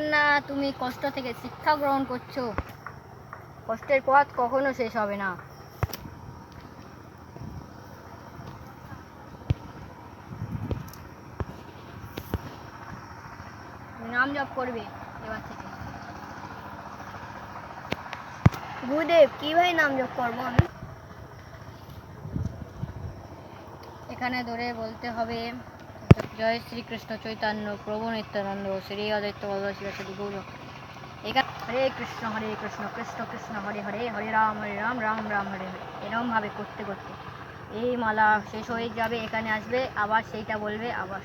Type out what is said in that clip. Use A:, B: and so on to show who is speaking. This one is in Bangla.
A: যতক্ষণ না তুমি কষ্ট থেকে শিক্ষা গ্রহণ করছো, কষ্টের পথ কখনো শেষ হবে না। নাম জপ করবে এবার থেকে।
B: গুরুদেব, কিভাবে নাম জপ করবো আমি?
A: এখানে ধরে বলতে হবে জয় শ্রীকৃষ্ণ চৈতন্য প্রভু নিত্যানন্দ শ্রী অদ্বৈত গদাধর শিবাসাদি গৌর। এখানে হরে কৃষ্ণ কৃষ্ণ কৃষ্ণ হরে হরে, হরে রাম রাম রাম হরে হরে, এরকম ভাবে করতে করতে এই মালা শেষ হয়ে যাবে। এখানে আসবে, আবার সেইটা বলবে, আবার